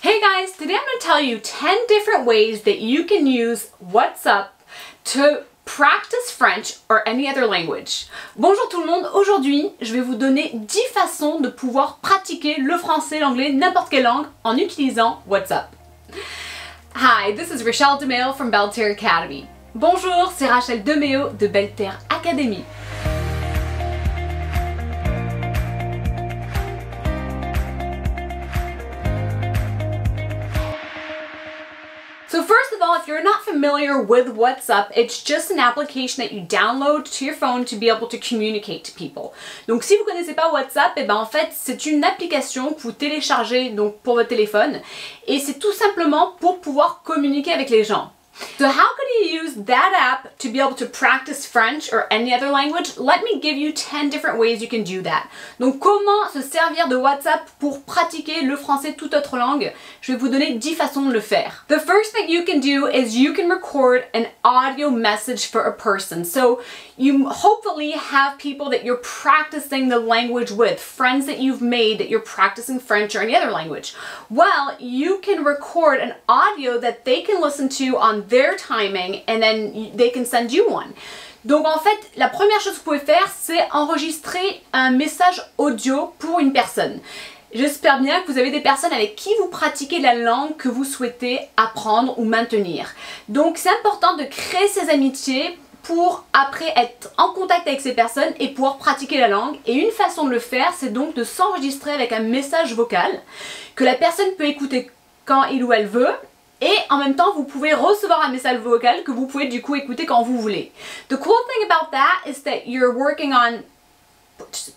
Hey guys, today I'm going to tell you 10 different ways that you can use WhatsApp to practice French or any other language. Bonjour tout le monde, aujourd'hui je vais vous donner 10 façons de pouvoir pratiquer le français, l'anglais, n'importe quelle langue en utilisant WhatsApp. Hi, this is Rachèle DeMéo from Belle Terre Academy. Bonjour, c'est Rachèle DeMéo de Belle Terre Academy. So first of all, if you're not familiar with WhatsApp, it's just an application that you download to your phone to be able to communicate to people. Donc si vous connaissez pas WhatsApp, eh ben en fait c'est une application que vous téléchargez donc pour votre téléphone et c'est tout simplement pour pouvoir communiquer avec les gens. So how can you use that app to be able to practice French or any other language? Let me give you 10 different ways you can do that. Donc comment se servir de WhatsApp pour pratiquer le français toute autre langue? Je vais vous donner 10 façons de le faire. The first thing you can do is you can record an audio message for a person. So you hopefully have people that you're practicing the language with, friends that you've made that you're practicing French or any other language. Well, you can record an audio that they can listen to on their timing and then they can send you one. Donc en fait, la première chose que vous pouvez faire, c'est enregistrer un message audio pour une personne. J'espère bien que vous avez des personnes avec qui vous pratiquez la langue que vous souhaitez apprendre ou maintenir. Donc c'est important de créer ces amitiés pour après être en contact avec ces personnes et pouvoir pratiquer la langue. Et une façon de le faire, c'est donc de s'enregistrer avec un message vocal que la personne peut écouter quand il ou elle veut. Et en même temps, vous pouvez recevoir un message vocal que vous pouvez du coup écouter quand vous voulez. The cool thing about that is that you're working on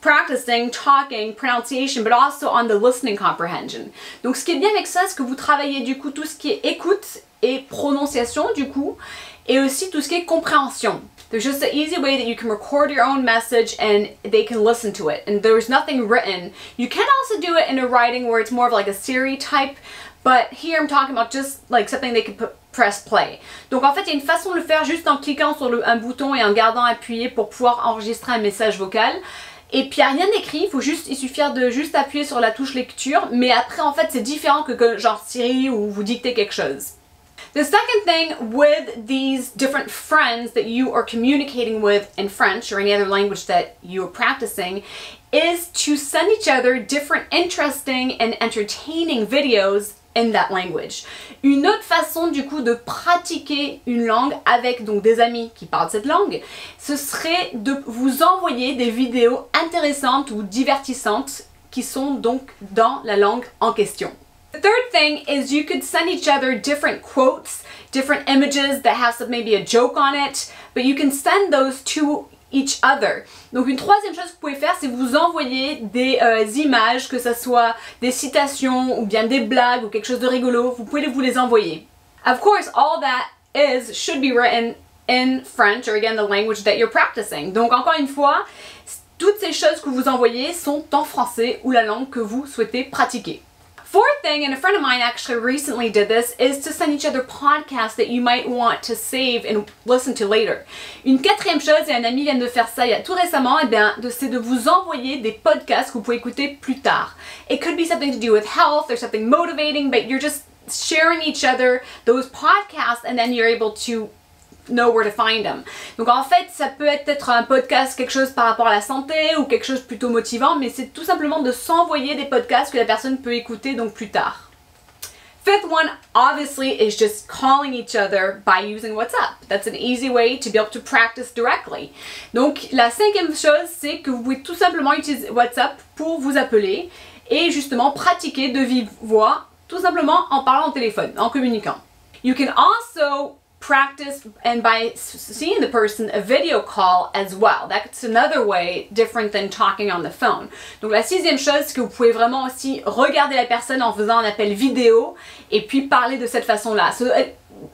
practicing, talking, pronunciation, but also on the listening comprehension. Donc ce qui est bien avec ça, c'est que vous travaillez du coup tout ce qui est écoute et prononciation du coup, et aussi tout ce qui est compréhension. There's just an easy way that you can record your own message and they can listen to it. And there's nothing written. You can also do it in a writing where it's more of like a Siri type. But here I'm talking about just like something they can press play. Donc en fait, il y a une façon de le faire juste en cliquant sur un bouton et en gardant appuyé pour pouvoir enregistrer un message vocal. Et puis il n'y a rien d'écrit, il suffit de juste appuyer sur la touche lecture. Mais après en fait c'est différent que genre Siri ou vous dictez quelque chose. The second thing with these different friends that you are communicating with in French or any other language that you are practicing is to send each other different interesting and entertaining videos in that language. Une autre façon du coup de pratiquer une langue avec donc des amis qui parlent cette langue, ce serait de vous envoyer des vidéos intéressantes ou divertissantes qui sont donc dans la langue en question. The third thing is you could send each other different quotes, different images that have maybe a joke on it, but you can send those to each other. Donc une troisième chose que vous pouvez faire, c'est vous envoyer des images, que ce soit des citations ou bien des blagues ou quelque chose de rigolo, vous pouvez vous les envoyer. Of course, all that should be written in French or again the language that you're practicing. Donc encore une fois, toutes ces choses que vous envoyez sont en français ou la langue que vous souhaitez pratiquer. Fourth thing, and a friend of mine actually recently did this, is to send each other podcasts that you might want to save and listen to later. Une quatrième chose, et un ami vient de faire ça tout récemment, c'est de vous envoyer des podcasts que vous pouvez écouter plus tard. It could be something to do with health or something motivating, but you're just sharing each other those podcasts and then you're able to know where to find them. Donc en fait, ça peut être un podcast, quelque chose par rapport à la santé ou quelque chose plutôt motivant, mais c'est tout simplement de s'envoyer des podcasts que la personne peut écouter donc plus tard. Fifth one, obviously, is just calling each other by using WhatsApp. That's an easy way to be able to practice directly. Donc la cinquième chose, c'est que vous pouvez tout simplement utiliser WhatsApp pour vous appeler et justement pratiquer de vive voix, tout simplement en parlant au téléphone, en communiquant. You can also practice and by seeing the person a video call as well. That's another way different than talking on the phone. Donc la sixième chose, c'est que vous pouvez vraiment aussi regarder la personne en faisant un appel vidéo et puis parler de cette façon-là. So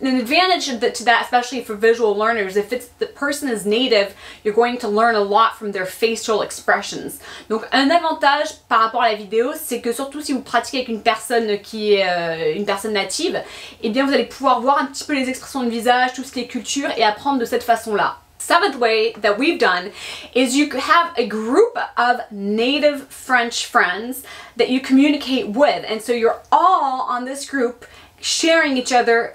an advantage to that, especially for visual learners, if the person is native, you're going to learn a lot from their facial expressions. Donc un avantage par rapport à la vidéo, c'est que surtout si vous pratiquez avec une personne qui est une personne native, eh bien vous allez pouvoir voir un petit peu les expressions de visage, tout ce qui est culture et apprendre de cette façon-là. Seventh way that we've done is you have a group of native French friends that you communicate with, and so you're all on this group sharing each other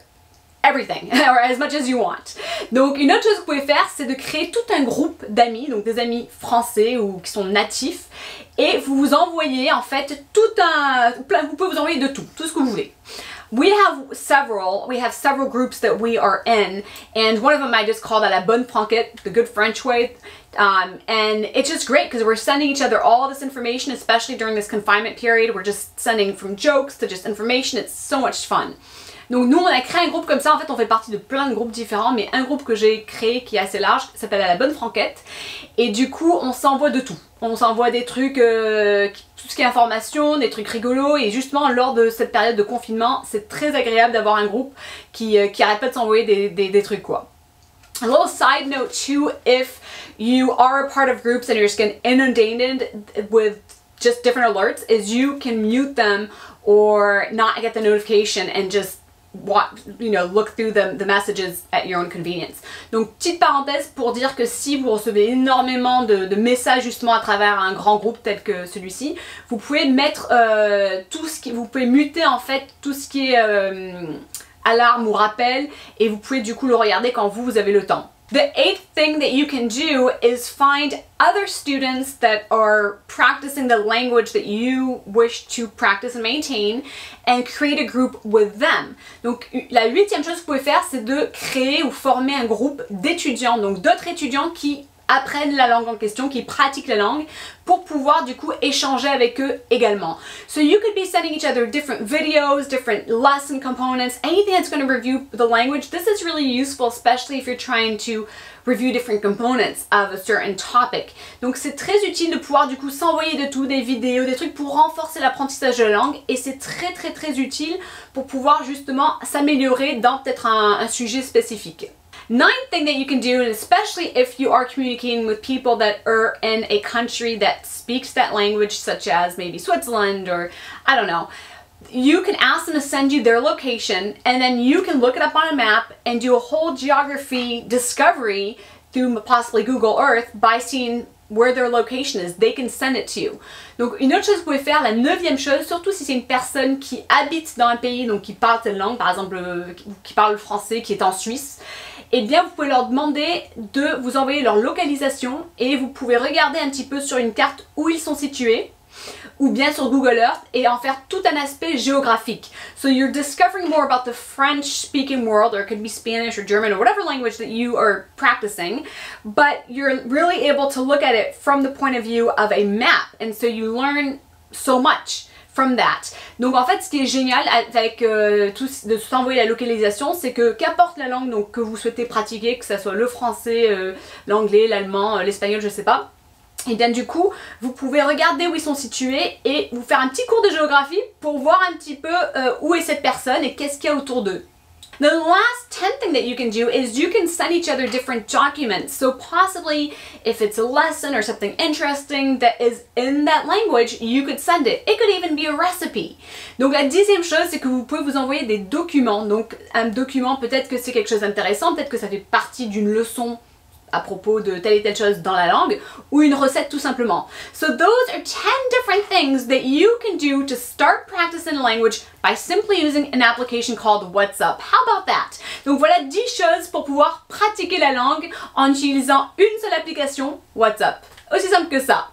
everything, or as much as you want. Donc une autre chose que vous pouvez faire, c'est de créer tout un groupe d'amis, donc des amis français ou qui sont natifs, et vous vous envoyez en fait vous pouvez vous envoyer de tout ce que vous voulez. We have several groups that we are in, and one of them I just call that la bonne franquette, the good French way. And it's just great because we're sending each other all this information, especially during this confinement period. We're just sending from jokes to just information. It's so much fun. Donc nous, on a créé un groupe comme ça. En fait, on fait partie de plein de groupes différents, mais un groupe que j'ai créé qui est assez large, qui s'appelle la bonne franquette. Et du coup, on s'envoie de tout. On s'envoie des trucs, tout ce qui est information, des trucs rigolos. Et justement, lors de cette période de confinement, c'est très agréable d'avoir un groupe qui arrête pas de s'envoyer des trucs, quoi. A little side note too, if you are a part of groups and you're just getting inundated with just different alerts, is you can mute them or not get the notification and just look through the messages at your own convenience. Donc petite parenthèse pour dire que si vous recevez énormément de messages justement à travers un grand groupe tel que celui-ci, vous pouvez mettre vous pouvez muter en fait tout ce qui est alarme ou rappel, et vous pouvez du coup le regarder quand vous avez le temps. The eighth thing that you can do is find other students that are practicing the language that you wish to practice and maintain and create a group with them. Donc la huitième chose que vous pouvez faire, c'est de créer ou former un groupe d'étudiants, donc d'autres étudiants qui apprennent la langue en question, qui pratiquent la langue, pour pouvoir du coup échanger avec eux également. So you could be sending each other different videos, different lesson components, anything that's going to review the language. This is really useful, especially if you're trying to review different components of a certain topic. Donc c'est très utile de pouvoir du coup s'envoyer de tout, des vidéos, des trucs pour renforcer l'apprentissage de la langue, et c'est très utile pour pouvoir justement s'améliorer dans peut-être un sujet spécifique. Ninth thing that you can do, and especially if you are communicating with people that are in a country that speaks that language, such as maybe Switzerland or I don't know, you can ask them to send you their location, and then you can look it up on a map and do a whole geography discovery through possibly Google Earth by seeing where their location is. They can send it to you. Donc une autre chose que vous pouvez faire, la neuvième chose, surtout si c'est une personne qui habite dans un pays, donc qui parle cette langue, par exemple qui parle le français, qui est en Suisse, eh bien vous pouvez leur demander de vous envoyer leur localisation, et vous pouvez regarder un petit peu sur une carte où ils sont situés, ou bien sur Google Earth, et en faire tout un aspect géographique. So you're discovering more about the French speaking world, or it could be Spanish or German or whatever language that you are practicing, but you're really able to look at it from the point of view of a map, and so you learn so much from that. Donc en fait, ce qui est génial avec de s'envoyer la localisation, c'est que qu'importe la langue donc, que vous souhaitez pratiquer, que ce soit le français, l'anglais, l'allemand, l'espagnol, je sais pas, et bien du coup, vous pouvez regarder où ils sont situés et vous faire un petit cours de géographie pour voir un petit peu où est cette personne et qu'est-ce qu'il y a autour d'eux. The last 10th thing that you can do is you can send each other different documents. So possibly if it's a lesson or something interesting that is in that language, you could send it. It could even be a recipe. Donc la 10e chose, c'est que vous pouvez vous envoyer des documents. Donc un document, peut-être que c'est quelque chose d'intéressant, peut-être que ça fait partie d'une leçon à propos de telle et telle chose dans la langue, ou une recette tout simplement. So those are 10 different things that you can do to start practicing a language by simply using an application called WhatsApp. How about that? Donc voilà 10 choses pour pouvoir pratiquer la langue en utilisant une seule application, WhatsApp. Aussi simple que ça.